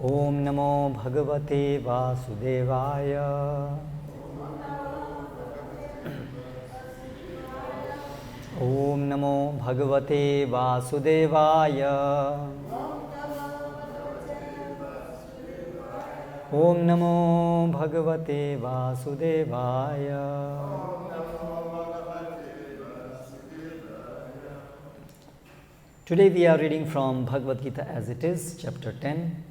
Om Namo Bhagavate Vasudevaya. Om Namo Bhagavate Vasudevaya. Om Namo Bhagavate Vasudevaya. Today we are reading from Bhagavad Gita as it is, chapter 10,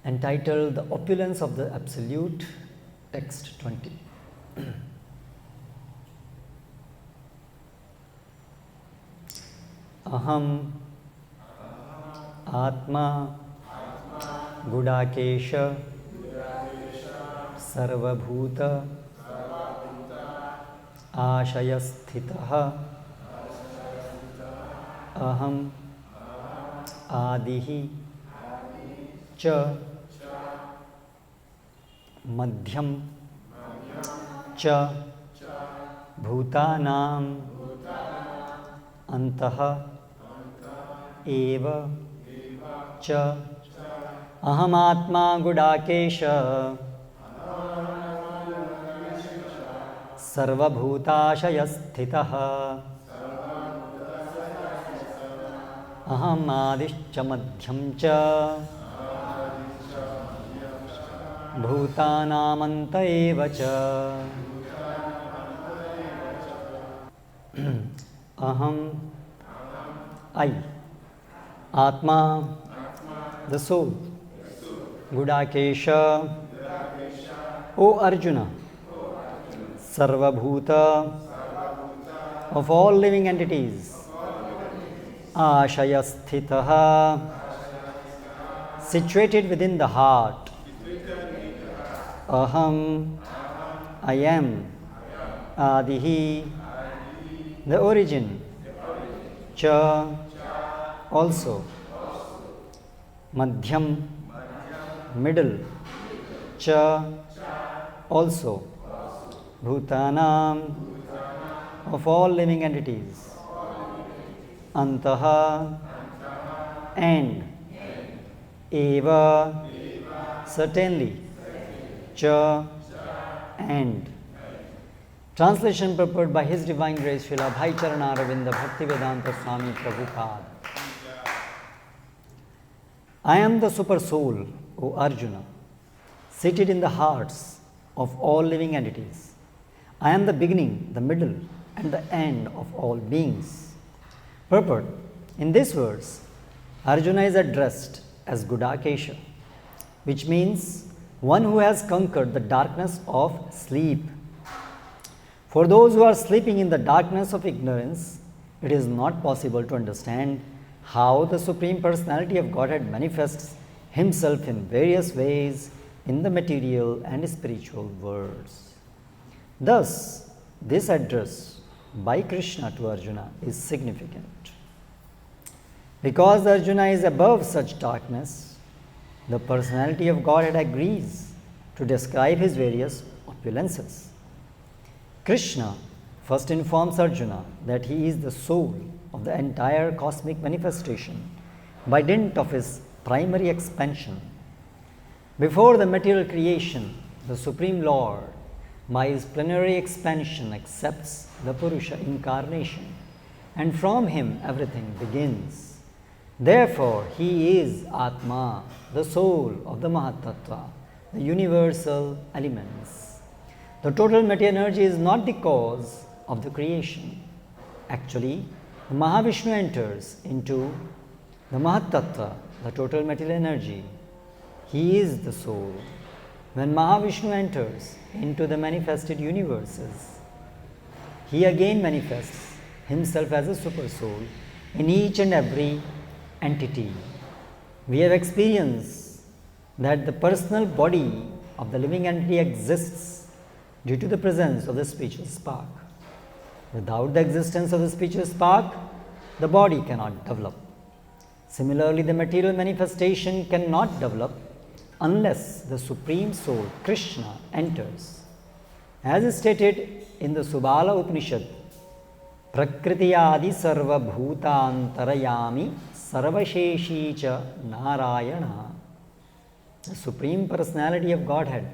entitled The Opulence of the Absolute, text 20. Aham Atma Gudakesha Sarvabhuta Ashayasthitaha Aham Adihi Cha Madhyam Cha Bhutanam Antaha Eva Cha Aham Atma Gudakesha Sarvabhutashayasthitaha Aham Adishcha Madhyam Cha Bhutanamanta Eva Cha Aham I Atma, the soul. Gudakesha, O Arjuna. Sarvabhuta, of all living entities. Ashayasthitaha, situated within the heart. Aham, I am. Adihi, the origin. Cha, also. Madhyam, middle. Cha, also. Bhutanam, of all living entities. Antaha, and. Eva, certainly. Cha, and. Translation purport by His Divine Grace Srila Bhai Charana Ravinda Bhaktivedanta Swami Prabhupada. I am the super soul, O Arjuna, seated in the hearts of all living entities. I am the beginning, the middle, and the end of all beings. Purport. In this verse, Arjuna is addressed as Gudakesha, which means one who has conquered the darkness of sleep. For those who are sleeping in the darkness of ignorance, it is not possible to understand how the Supreme Personality of Godhead manifests Himself in various ways in the material and spiritual worlds. Thus, this address by Krishna to Arjuna is significant. Because Arjuna is above such darkness, the Personality of Godhead agrees to describe His various opulences. Krishna first informs Arjuna that he is the soul of the entire cosmic manifestation by dint of his primary expansion. Before the material creation, the Supreme Lord, by his plenary expansion, accepts the Purusha incarnation, and from him everything begins. Therefore, he is Atma, the soul of the Mahatattva, the universal elements. The total material energy is not the cause of the creation. Actually, the Mahavishnu enters into the Mahatattva, the total material energy. He is the soul. When Mahavishnu enters into the manifested universes, he again manifests himself as a super soul in each and every entity. We have experienced that the personal body of the living entity exists due to the presence of the spiritual spark. Without the existence of the spiritual spark, the body cannot develop. Similarly, the material manifestation cannot develop unless the Supreme Soul, Krishna, enters. As stated in the Subala Upanishad, Prakriti-adi sarva bhutantarayami sarvasheshi cha narayana The Supreme Personality of Godhead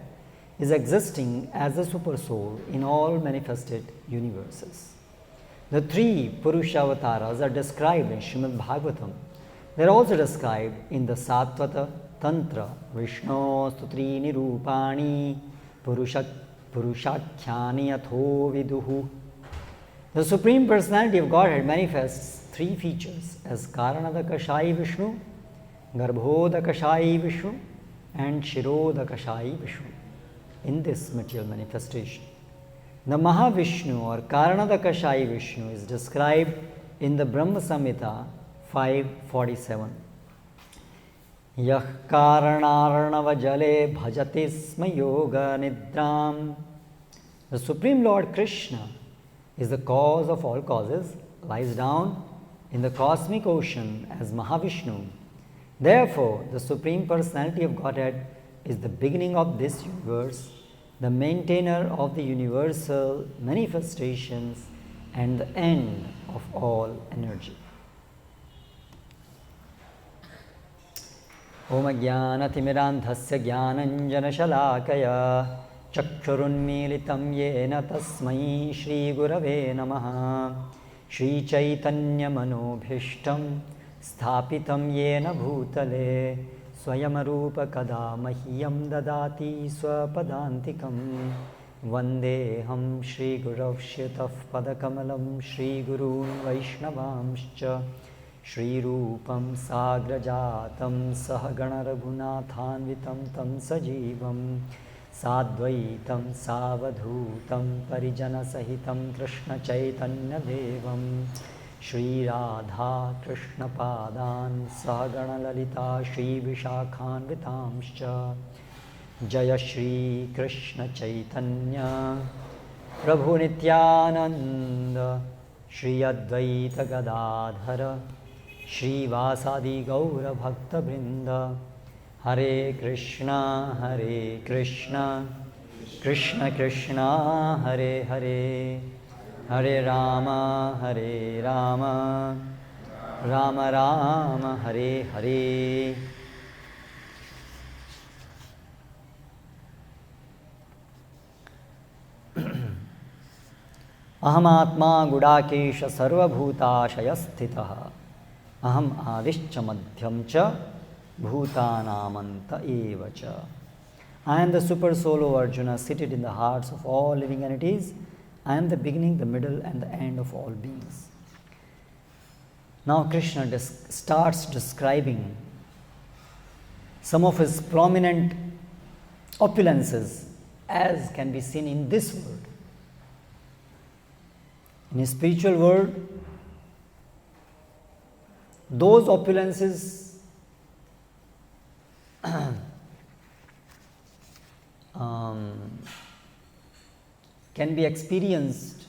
is existing as a super soul in all manifested universes. The three Purusha avatars are described in Srimad Bhagavatam. They are also described in the Satvata Tantra, Vishnu Stutri Nirupani, Purushakhyani Atho Viduhu. The Supreme Personality of Godhead manifests three features as Karanadakashayi Vishnu, Garbhodakashayi Vishnu, and Shirodakashayi Vishnu in this material manifestation. The Mahavishnu or Karanadakashayi Vishnu is described in the Brahma Samhita 547. Yah Karanarnava Jale Bhajati Sma Yoga Nidram. The Supreme Lord Krishna is the cause of all causes, lies down in the cosmic ocean as Mahavishnu. Therefore, the Supreme Personality of Godhead is the beginning of this universe, the maintainer of the universal manifestations, and the end of all energy. Om Jnanatimirandhasya Jnananjanashalakaya Chakshurunmilitam Yena Tasmai Shri Gurave Namaha Shri Chaitanya Manobhishtam Sthapitam Yena Bhutale Swayamarupa Kada Mahyam Dadati Swapadantikam Vandeham Shri Guravshyataf Padakamalam Shri Gurun Vaishnavamscha Shri Rupam Sagrajatam Sahagana Raghunathanvitam Tam Sajivam Sadvaitam Savadhutam Parijana Sahitam Krishna Chaitanya Devam Shri Radha Krishna Padan Sahagana Lalita Shri Vishakhan Vitamscha Jaya Shri Krishna Chaitanya Prabhu Nityananda Shri Advaita Gadadhara Shri Vasadi Gaura Bhakta Vrinda Hare Krishna Krishna Krishna Hare Hare Hare Rama Rama Rama Hare Hare. Ahamatma Gudakesha Sarvabhutashaya Sthitaha Aham Adishcha Madhyamcha Bhutanamanta Evacha. I am the super soul of Arjuna seated in the hearts of all living entities. I am the beginning, the middle, and the end of all beings. Now Krishna starts describing some of his prominent opulences as can be seen in this world. In his spiritual world, those opulences can be experienced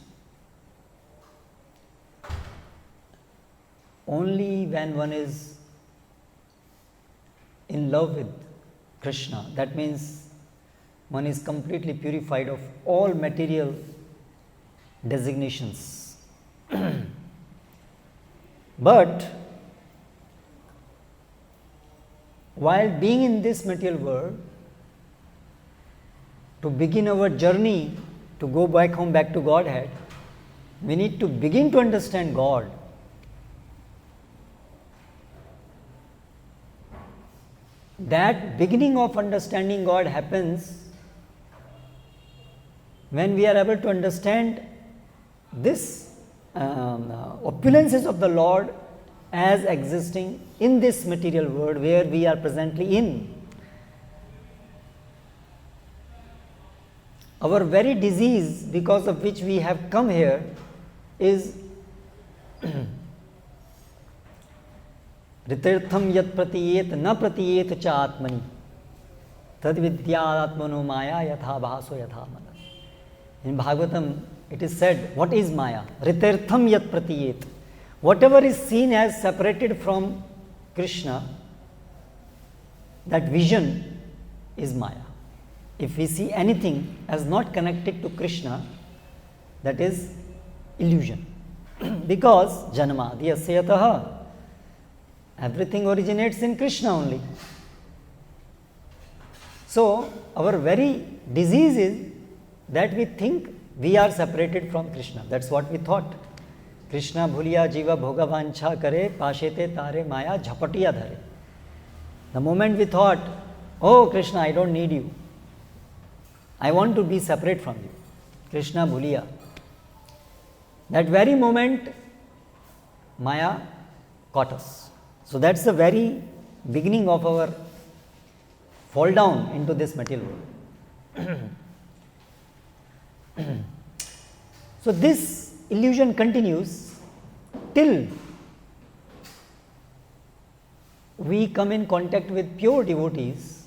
only when one is in love with Krishna. That means one is completely purified of all material designations. But while being in this material world, to begin our journey to go back home, back to Godhead, we need to begin to understand God. That beginning of understanding God happens when we are able to understand this opulences of the Lord as existing in this material world where we are presently in. Our very disease because of which we have come here is Ritirtham yat pratiyet na pratiyet cha atmani tad vidyatmano maya yatha bhaso yatha mana. In Bhagavatam it is said, what is Maya? Ritirtham yat pratiyet. Whatever is seen as separated from Krishna, that vision is Maya. If we see anything as not connected to Krishna, that is illusion. Because janmadi asyataha, everything originates in Krishna only. So, our very disease is that we think we are separated from Krishna. That's what we thought. Krishna bhuliya jiva bhoga vancha kare pashete tare maya jhapatiya dhare. The moment we thought, oh Krishna, I don't need you, I want to be separate from you, Krishna bhuliya, that very moment Maya caught us. So that's the very beginning of our fall down into this material world. So this illusion continues till we come in contact with pure devotees,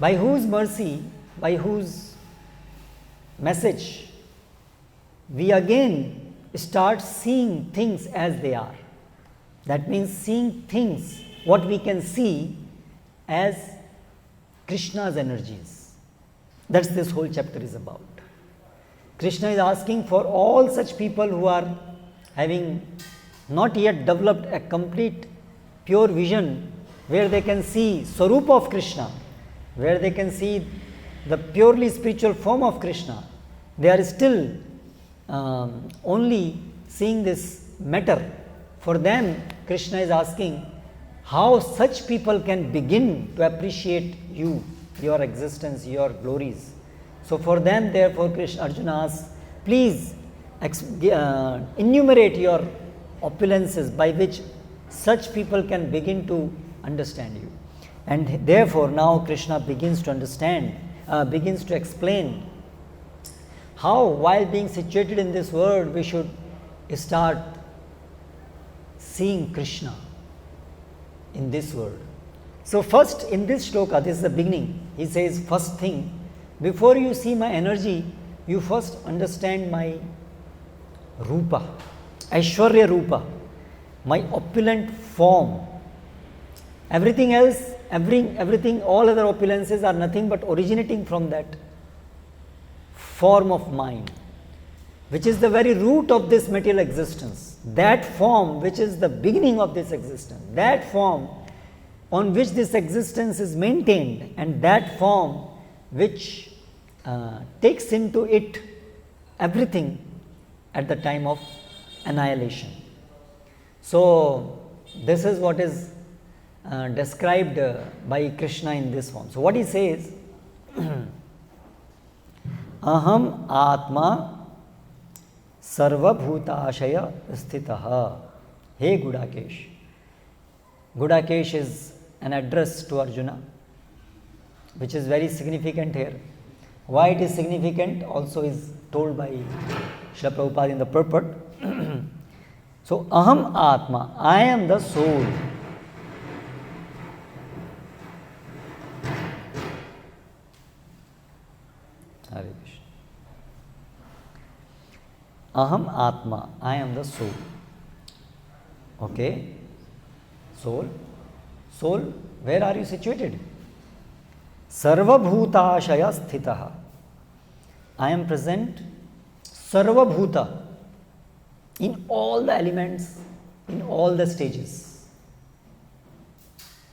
by whose mercy, by whose message, we again start seeing things as they are. That means seeing things, what we can see as Krishna's energies. That's this whole chapter is about. Krishna is asking for all such people who are having not yet developed a complete pure vision where they can see Swarupa of Krishna, where they can see the purely spiritual form of Krishna. They are still only seeing this matter. For them, Krishna is asking how such people can begin to appreciate you, your existence, your glories. So for them, therefore, Arjuna asks, please enumerate your opulences by which such people can begin to understand you. And therefore, now Krishna begins to understand, begins to explain how, while being situated in this world, we should start seeing Krishna in this world. So first in this shloka, this is the beginning, he says, first thing, before you see my energy, you first understand my rupa, Aishwarya rupa, my opulent form. Everything else, everything, all other opulences are nothing but originating from that form of mine, which is the very root of this material existence. That form which is the beginning of this existence, that form on which this existence is maintained, and that form which takes into it everything at the time of annihilation. So this is what is described by Krishna in this form. So what he says, aham atma sarvabhutashaya sthitaha. Hey Gudakesh. Gudakesh is an address to Arjuna, which is very significant here. Why it is significant also is told by Srila Prabhupada in the purport. So, aham atma, I am the soul. Hare Krishna. Aham atma, I am the soul. Okay, soul. Soul, where are you situated? Sarvabhutashaya sthitaha. I am present, sarvabhuta, in all the elements, in all the stages.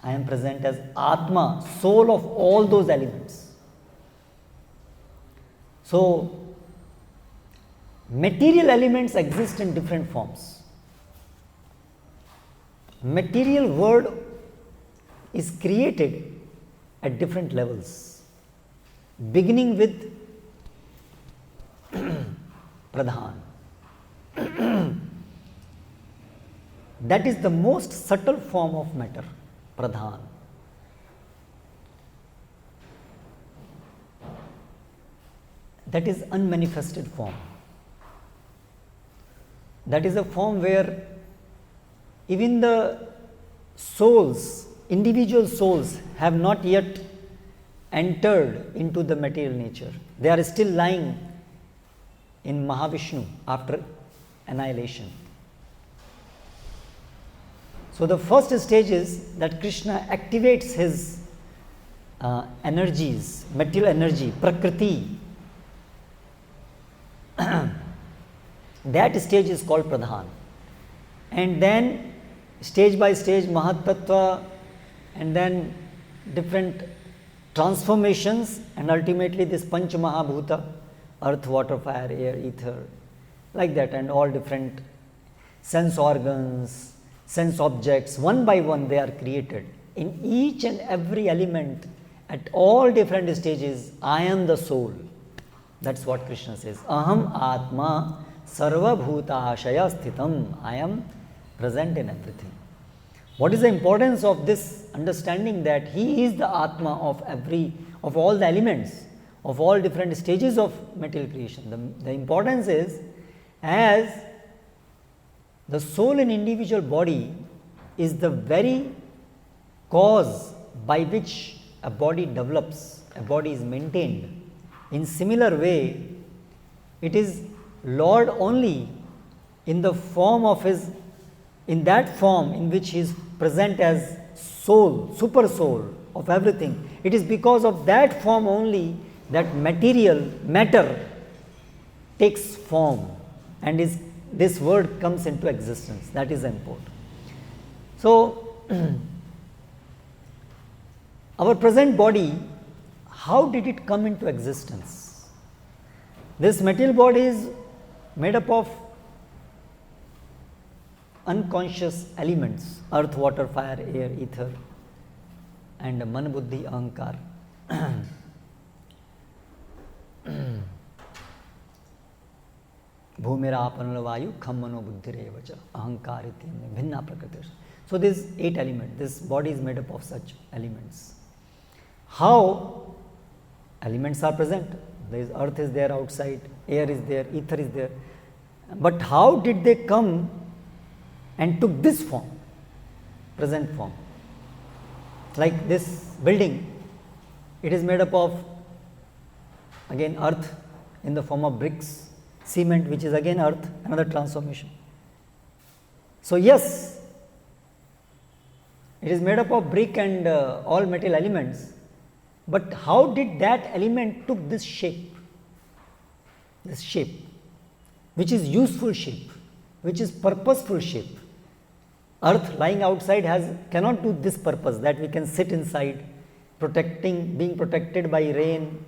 I am present as Atma, soul of all those elements. So, material elements exist in different forms. Material world is created at different levels, beginning with Pradhan. That is the most subtle form of matter, Pradhan. That is unmanifested form. That is a form where even the souls, individual souls, have not yet entered into the material nature. They are still lying in Mahavishnu after annihilation. So the first stage is that Krishna activates his energies, material energy, Prakriti. That stage is called Pradhan. And then stage by stage Mahat Tattva, and then different transformations, and ultimately this Panch Mahabhuta, earth, water, fire, air, ether, like that, and all different sense organs, sense objects, one by one they are created. In each and every element, at all different stages, I am the soul. That's what Krishna says. Aham Atma Sarva Bhutashaya Sthitam. I am present in everything. What is the importance of this understanding that he is the Atma of all the elements, of all different stages of material creation? The importance is, as the soul in individual body is the very cause by which a body develops, a body is maintained. In similar way, it is Lord only in the form of his, in that form in which he is present as soul, super soul of everything. It is because of that form only that matter takes form, and this word comes into existence. That is important. So, our present body, how did it come into existence? This material body is made up of unconscious elements: earth, water, fire, air, ether, and man, buddhi, ahankar. Bhumirapana vayu khammano buddhirevacha ahankar ityam bhinna prakriti. So these 8 elements, this body is made up of such elements. How elements are present? There is earth is there outside, air is there, ether is there. But how did they come and took this form, present form? Like this building, it is made up of again earth in the form of bricks, cement, which is again earth, another transformation. So yes, it is made up of brick and all metal elements, but how did that element took this shape, which is useful shape, which is purposeful shape? Earth lying outside cannot do this purpose, that we can sit inside, being protected by rain,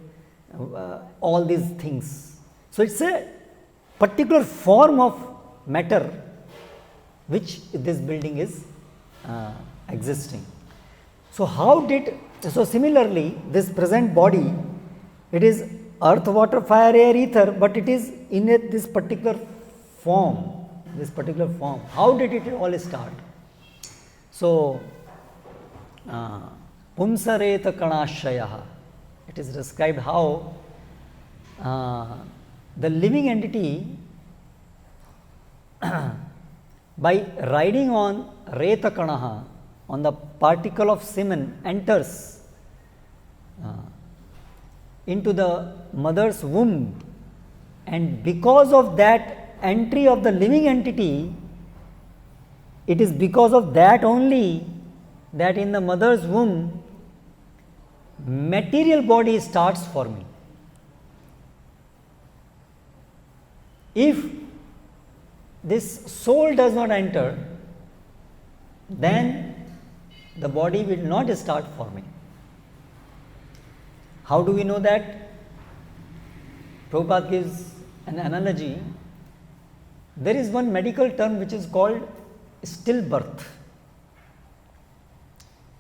all these things. So it's a particular form of matter which this building is existing. So so similarly, this present body, it is earth, water, fire, air, ether, but it is in this particular form. How did it all start? So, Pumsareta Kanashraya, it is described how the living entity by riding on Reta Kanaha, on the particle of semen, enters into the mother's womb, and because of that entry of the living entity, it is because of that only that in the mother's womb material body starts forming. If this soul does not enter, then the body will not start forming. How do we know that? Prabhupada gives an analogy. There is one medical term which is called stillbirth.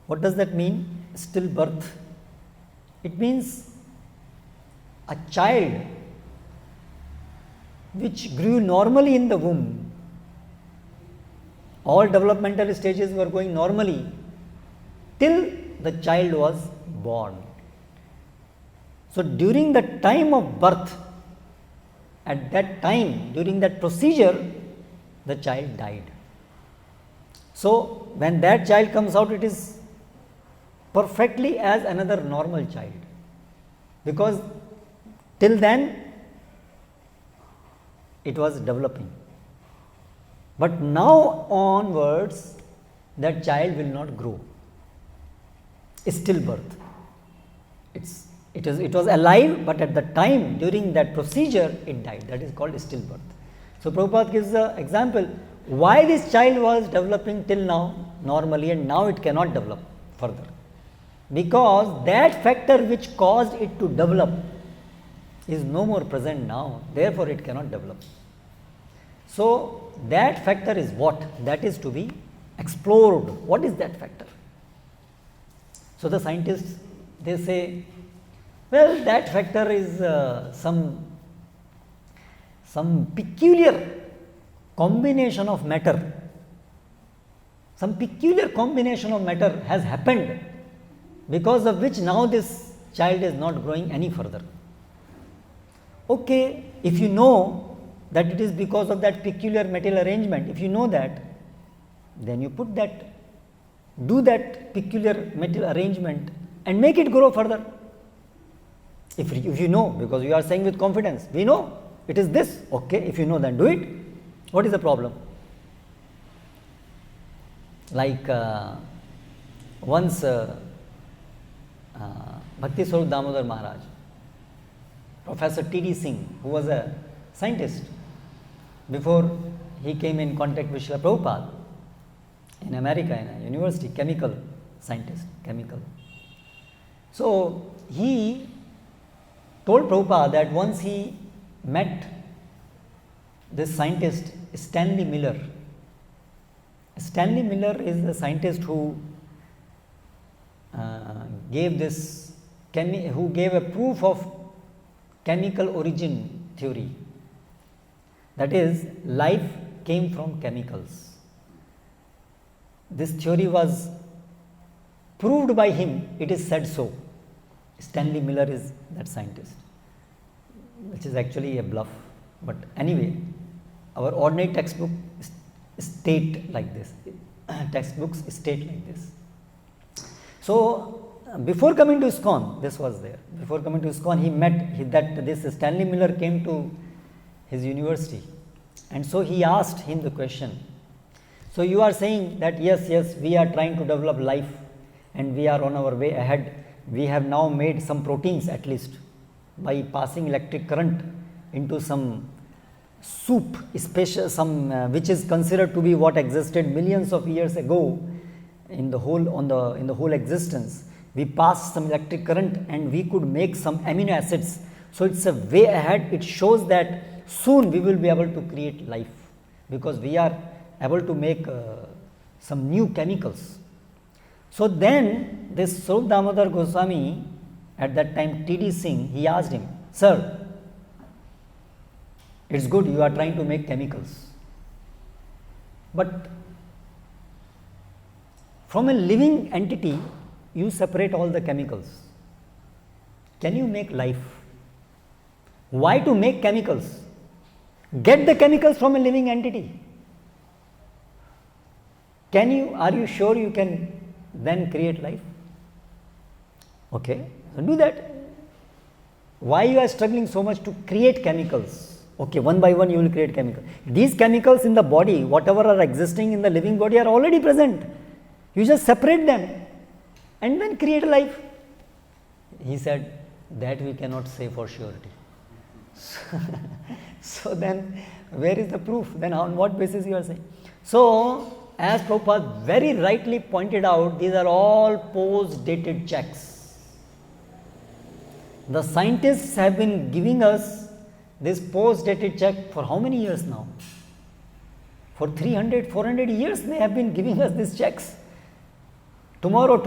What does that mean? Stillbirth. It means a child which grew normally in the womb, all developmental stages were going normally till the child was born. So during the time of birth, at that time, during that procedure, the child died. So when that child comes out, it is perfectly as another normal child, because till then it was developing. But now onwards, that child will not grow. Stillbirth. It was alive, but at the time during that procedure it died. That is called stillbirth. So Prabhupada gives the example why this child was developing till now normally, and now it cannot develop further. because that factor which caused it to develop is no more present now, therefore it cannot develop. So that factor is what? That is to be explored. What is that factor? So the scientists, they say, well, that factor is some peculiar combination of matter. Some peculiar combination of matter has happened, because of which now this child is not growing any further. Okay, if you know that it is because of that peculiar material arrangement, if you know that, then you put that, do that peculiar material arrangement and make it grow further. If you know, because you are saying with confidence, we know it is this, okay, if you know, then do it. What is the problem? Like once Bhakti Swarup Damodar Maharaj, Professor T.D. Singh, who was a scientist before he came in contact with Srila Prabhupada in America, in a university, chemical scientist, chemical. So he told Prabhupada that once he met this scientist Stanley Miller. Stanley Miller is the scientist who gave a proof of chemical origin theory. That is, life came from chemicals. This theory was proved by him, it is said so. Stanley Miller is that scientist, which is actually a bluff. But anyway, our ordinary textbook state like this. Textbooks state like this. So before coming to ISKCON, this was there. Before coming to ISKCON, he met this Stanley Miller came to his university, and so he asked him the question. So you are saying that yes, we are trying to develop life, and we are on our way ahead. We have now made some proteins, at least by passing electric current into some soup, which is considered to be what existed millions of years ago in the whole existence. We passed some electric current and we could make some amino acids. So it's a way ahead. It shows that soon we will be able to create life, because we are able to make some new chemicals. So then this Swarup Damodar Goswami, at that time T.D. Singh, he asked him, "Sir, it's good you are trying to make chemicals, but from a living entity you separate all the chemicals. Can you make life? Why to make chemicals? Get the chemicals from a living entity. Are you sure you can then create life? Okay, so do that. Why you are struggling so much to create chemicals? Okay, one by one you will create chemicals. These chemicals in the body, whatever are existing in the living body, are already present. You just separate them and then create life." He said, "That we cannot say for surety." So then where is the proof? Then on what basis you are saying? So as Prabhupada very rightly pointed out, these are all post-dated checks. The scientists have been giving us this post-dated check for how many years now? For 300, 400 years they have been giving us these checks. Tomorrow,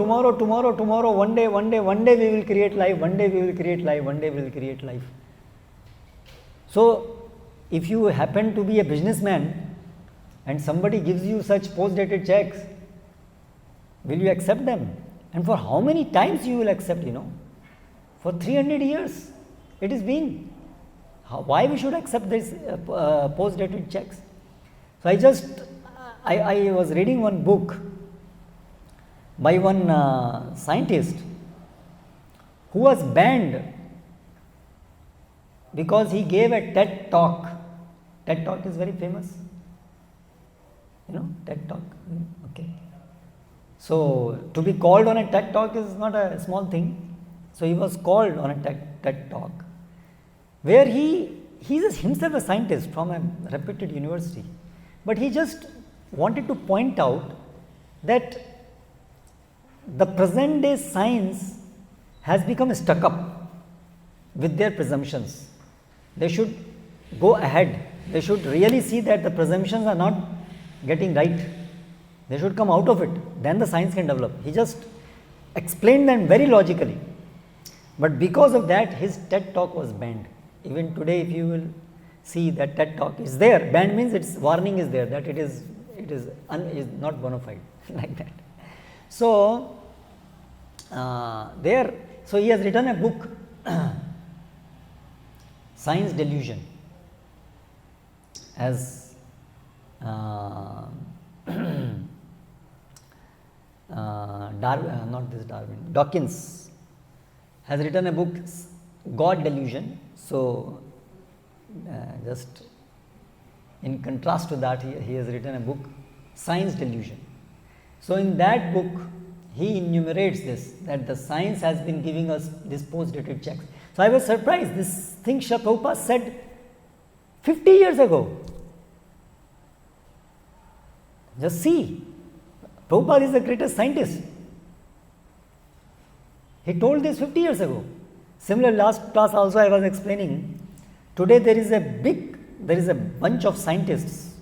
one day we will create life, one day we will create life, one day we will create life. So if you happen to be a businessman and somebody gives you such post-dated checks, will you accept them? And for how many times you will accept, For 300 years it has been. Why we should accept this post-dated checks? So I was reading one book by one scientist who was banned because he gave a TED talk. TED talk is very famous. TED talk. Okay. So to be called on a TED talk is not a small thing. So he was called on a TED talk, where he is himself a scientist from a reputed university, but he just wanted to point out that the present day science has become stuck up with their presumptions. They should go ahead. They should really see that the presumptions are not getting right. They should come out of it. Then the science can develop. He just explained them very logically. But because of that, his TED talk was banned. Even today, if you will see that TED talk is there, banned means its warning is there that it is not bona fide like that. So so he has written a book, Science Delusion, as Dawkins has written a book, God Delusion. So just in contrast to that, he has written a book, Science Delusion. So in that book, he enumerates this, that the science has been giving us this post-dated checks. So I was surprised, this thing Srila Prabhupada said 50 years ago. Just see, Prabhupada is the greatest scientist. He told this 50 years ago. Similar, last class also I was explaining, today there is a bunch of scientists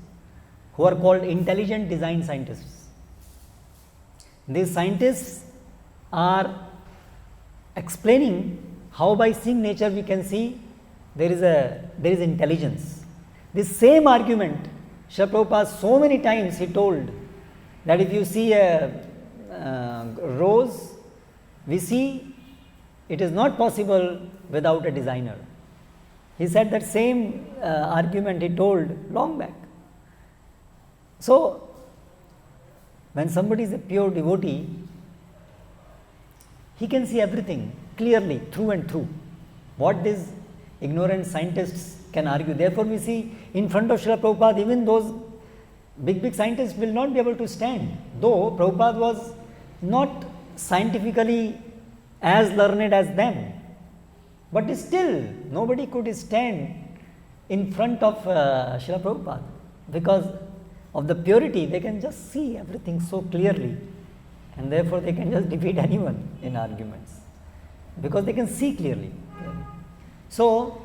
who are called intelligent design scientists. These scientists are explaining how by seeing nature we can see there is intelligence. This same argument, Srila Prabhupada so many times he told that if you see a rose, we see it is not possible without a designer. He said that same argument he told long back. So when somebody is a pure devotee, he can see everything clearly through and through. What these ignorant scientists can argue. Therefore, we see in front of Srila Prabhupada, even those big scientists will not be able to stand. Though Prabhupada was not scientifically as learned as them, but still nobody could stand in front of Srila Prabhupada because of the purity. They can just see everything so clearly, and therefore they can just defeat anyone in arguments because they can see clearly. So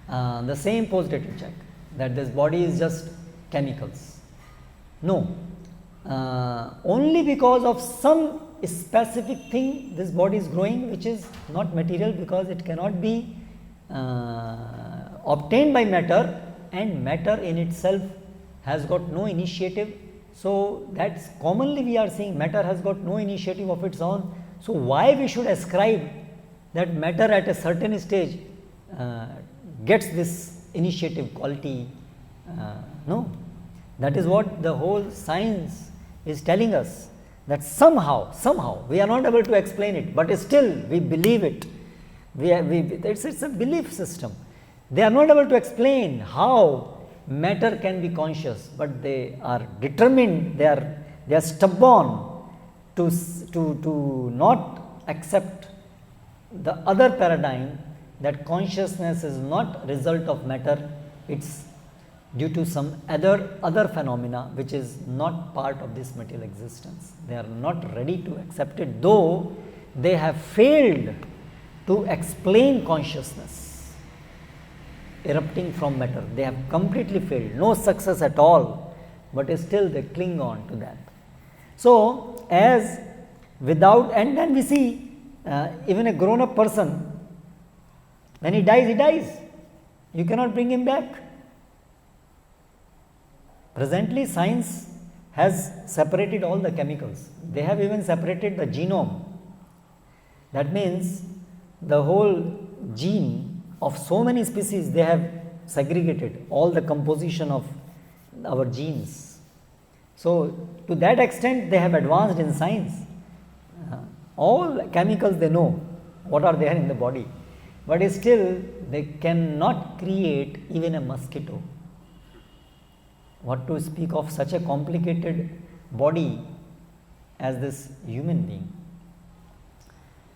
the same post-dated check that this body is just chemicals. No, only because of some specific thing this body is growing, which is not material because it cannot be obtained by matter, and matter in itself has got no initiative. So that's commonly we are seeing matter has got no initiative of its own. So why we should ascribe that matter at a certain stage gets this initiative quality? No, that is what the whole science is telling us, that somehow we are not able to explain it, but still we believe it. It's a belief system. They are not able to explain how matter can be conscious, but they are determined, they are stubborn to not accept the other paradigm, that consciousness is not result of matter, it's due to some other phenomena which is not part of this material existence. They are not ready to accept it, though they have failed to explain consciousness erupting from matter. They have completely failed, no success at all, but still they cling on to that. So as without, and then we see even a grown up person, when he dies, you cannot bring him back. Presently science has separated all the chemicals. They have even separated the genome. That means the whole gene of so many species, they have segregated all the composition of our genes. So to that extent they have advanced in science. All chemicals they know what are there in the body, but still they cannot create even a mosquito. What to speak of such a complicated body as this human being.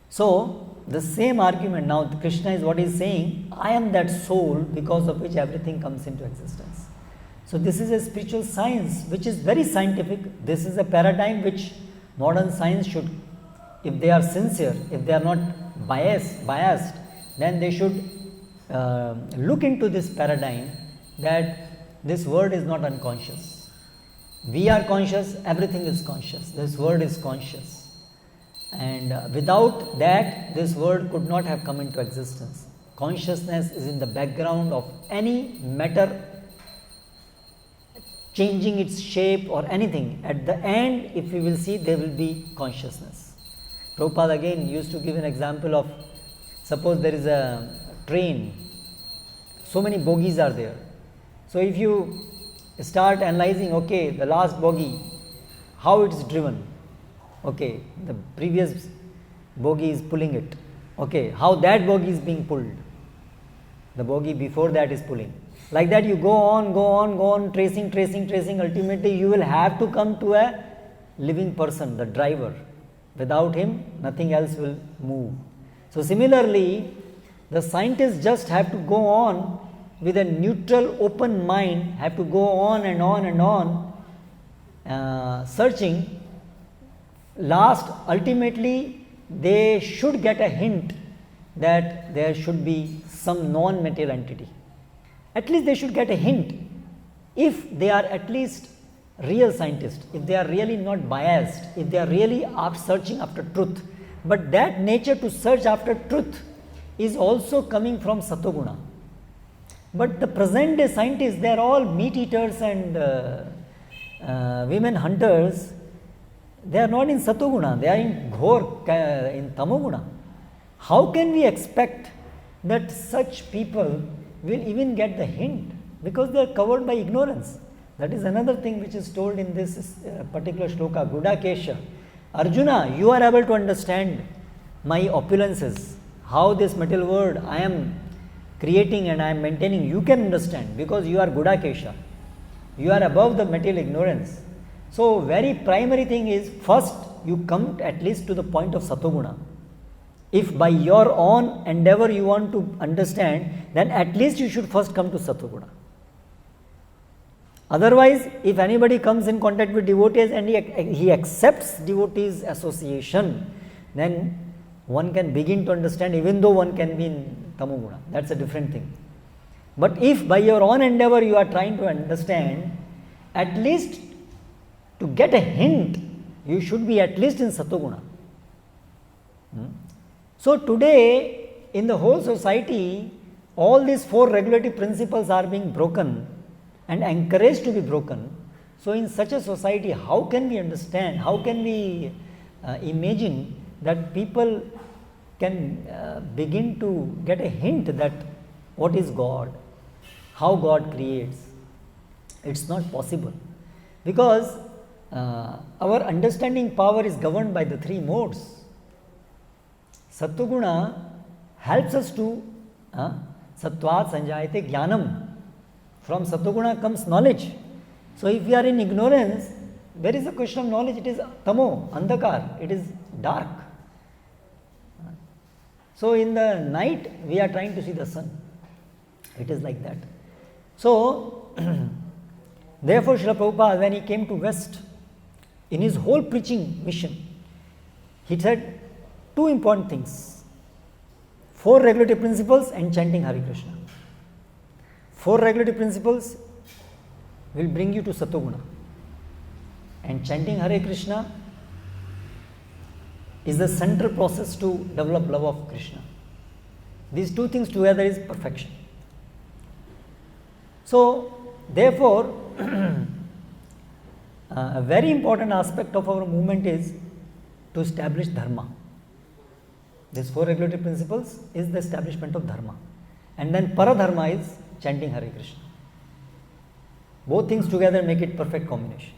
So the same argument, now Krishna is what he is saying, I am that soul because of which everything comes into existence. So this is a spiritual science which is very scientific. This is a paradigm which modern science should, if they are sincere, if they are not biased, then they should look into this paradigm that this world is not unconscious. We are conscious, everything is conscious, this world is conscious, and without that this world could not have come into existence. Consciousness is in the background of any matter changing its shape or anything. At the end, if we will see, there will be consciousness. Prabhupada again used to give an example of, suppose there is a train, so many bogies are there. So if you start analyzing, okay, the last bogie, how it is driven, okay, the previous bogie is pulling it, okay, how that bogie is being pulled, the bogie before that is pulling. Like that you go on, tracing, ultimately you will have to come to a living person, the driver. Without him, nothing else will move. So similarly, the scientists just have to go on with a neutral, open mind, have to go on and on, searching. Last, ultimately, they should get a hint that there should be some non-material entity. At least they should get a hint, if they are at least real scientists, if they are really not biased, if they are really searching after truth. But that nature to search after truth is also coming from Satoguna. But the present day scientists, they are all meat eaters and women hunters. They are not in Satoguna, they are in Ghor, in Tamoguna. How can we expect that such people will even get the hint? Because they are covered by ignorance. That is another thing which is told in this particular shloka, Gudakesha. Arjuna, you are able to understand my opulences, how this material world I am creating and I am maintaining, you can understand because you are Gudakesha. You are above the material ignorance. So very primary thing is, first you come at least to the point of Satoguna. If by your own endeavor you want to understand, then at least you should first come to Satoguna. Otherwise, if anybody comes in contact with devotees and he accepts devotees association, then one can begin to understand, even though one can be in Tamoguna. That's a different thing. But if by your own endeavor you are trying to understand, at least to get a hint, you should be at least in Satoguna. So today, in the whole society, all these four regulative principles are being broken and encouraged to be broken. So in such a society, how can we understand, how can we imagine that people can begin to get a hint that what is God, how God creates? It's not possible, because our understanding power is governed by the three modes. Sattva helps us to Sattvat Sanjayate Jnanam. From Sattva comes knowledge. So if we are in ignorance, where is the question of knowledge? It is Tamo, Andhakar, it is dark. So in the night we are trying to see the sun. It is like that. So therefore Srila Prabhupada, when he came to West, in his whole preaching mission, he said two important things: four regulative principles and chanting Hare Krishna. Four regulative principles will bring you to Sattoguna, and chanting Hare Krishna is the central process to develop love of Krishna. These two things together is perfection. So therefore a very important aspect of our movement is to establish dharma. These four regulative principles is the establishment of dharma, and then paradharma is chanting Hare Krishna. Both things together make it perfect combination.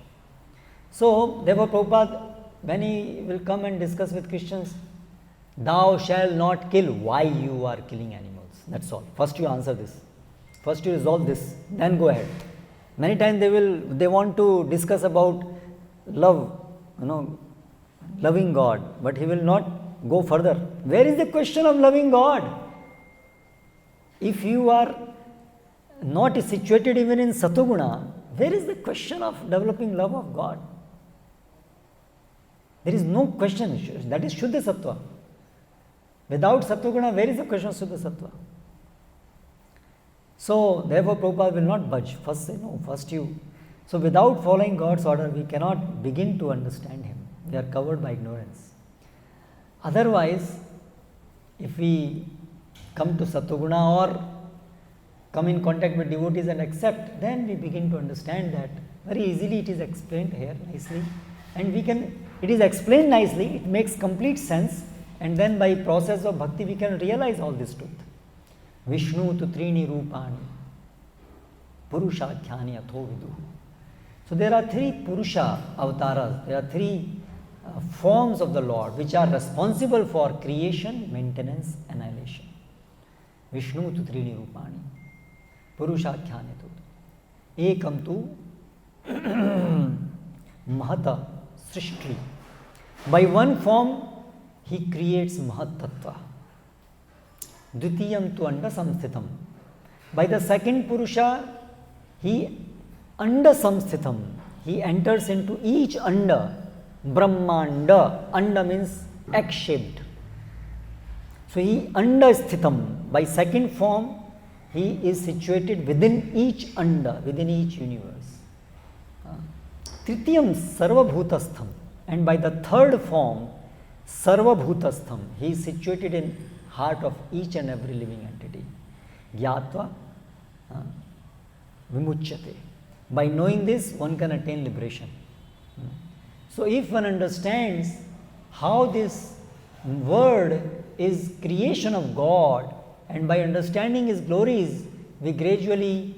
So therefore Prabhupada, when he will come and discuss with Christians, thou shalt not kill, why you are killing animals? That's all. First you answer this. First you resolve this, then go ahead. Many times they want to discuss about love, loving God, but he will not go further. Where is the question of loving God? If you are not situated even in Sattoguna, where is the question of developing love of God? There is no question. That is Shuddha Sattva. Without Sattva-guna, where is the question of Shuddha Sattva? So, therefore, Prabhupada will not budge. First say no, first you. So, without following God's order, we cannot begin to understand Him. We are covered by ignorance. Otherwise, if we come to Sattva-guna or come in contact with devotees and accept, then we begin to understand that. Very easily it is explained here nicely. And it is explained nicely, it makes complete sense. And then by process of bhakti, we can realize all this truth. Vishnu tu trini rupani, purushakhyani atho vidu. So there are 3 Purusha avatars, there are 3 forms of the Lord which are responsible for creation, maintenance, annihilation. Vishnu tu trini rupani, purushakhyani atho vidu. Ekam tu mahata srishti. By one form, he creates Mahat Tattva. Dvitiyam tu anda samsthitam. By the second Purusha, he anda samsthitam. He enters into each anda. Brahmanda. Anda means egg-shaped. So he anda sthitam. By second form, he is situated within each anda, within each universe. Tritiyam sarvabhutastham. And by the third form, sarvabhutastham, he is situated in heart of each and every living entity. Gyatva vimuchyate. By knowing this, one can attain liberation. So if one understands how this word is creation of God, and by understanding His glories, we gradually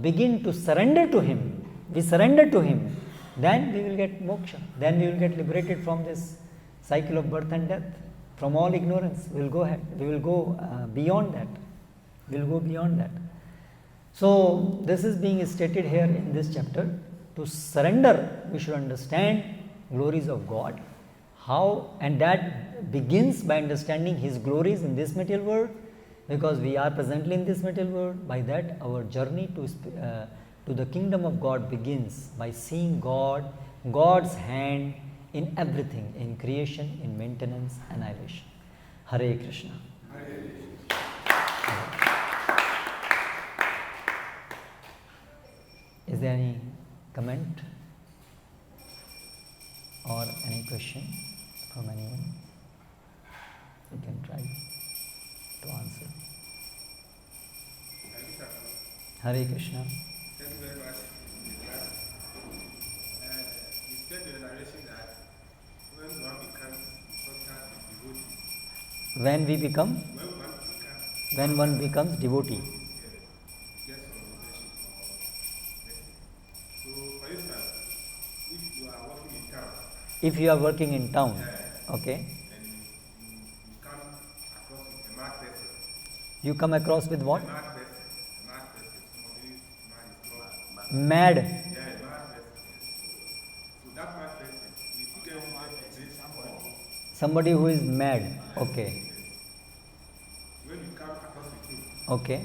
begin to surrender to Him. We surrender to Him, then we will get moksha. Then we will get liberated from this cycle of birth and death, from all ignorance. We will go ahead. We will go beyond that. We will go beyond that. So this is being stated here in this chapter. To surrender, we should understand glories of God. How? And that begins by understanding His glories in this material world, because we are presently in this material world. By that, our journey to the kingdom of God begins by seeing God, God's hand in everything, in creation, in maintenance, annihilation. Hare Krishna. Is there any comment or any question from anyone? You can try to answer. Hare Krishna. Thank you very much. You said in the narration that when one becomes contact with devotee. When we become? When one becomes devotee. Gets some leadership or blessing. So, for instance, if you are working in town. If you are working in town, okay. And you come across with a mad person. You come across with what? A mad person. Somebody mad is not. Mad. Yeah, a mad person. So that mad person, you see them exist somebody. Somebody who is mad. Okay. When you come across with him, Okay.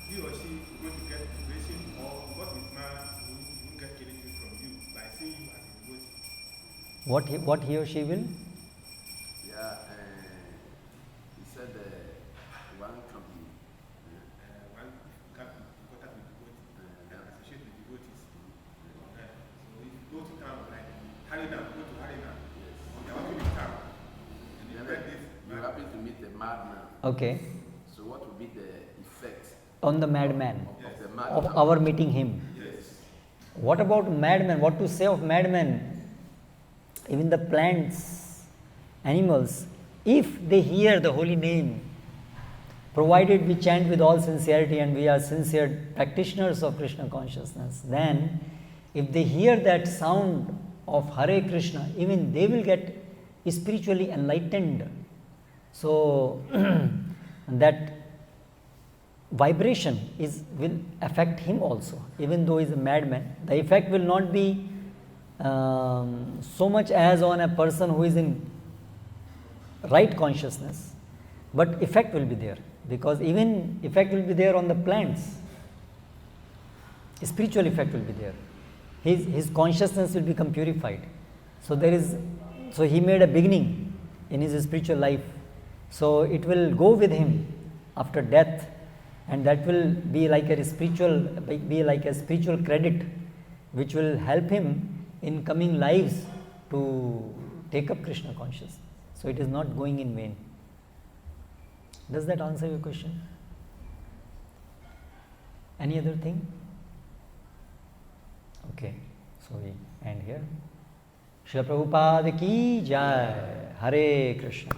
he or she is going to get liberation, or because he's mad, he won't get anything from you by seeing you as a devotee. What he or she will? Yeah, he said one company. One come in contact with devotees, and associate with devotees. So if you go to town, like Harinam, go to Harinam, you're working in town, and you read this. You happen to meet a madman. Okay. So what would be the effect On the madman. of the madman? Of our meeting him. Yes. What about madman? What to say of madman? Even the plants, animals, if they hear the holy name, provided we chant with all sincerity and we are sincere practitioners of Krishna consciousness, then if they hear that sound of Hare Krishna, even they will get spiritually enlightened. So that vibration will affect him also, even though he is a madman. The effect will not be so much as on a person who is in right consciousness, but effect will be there, because even effect will be there on the plants. spiritual effect will be there. His consciousness will become purified. So he made a beginning in his spiritual life. So it will go with him after death, and that will be like a spiritual credit, which will help him in coming lives to take up Krishna consciousness. So it is not going in vain. Does that answer your question? Any other thing? Okay, so we end here. Srila Prabhupada ki jai. Hare Krishna.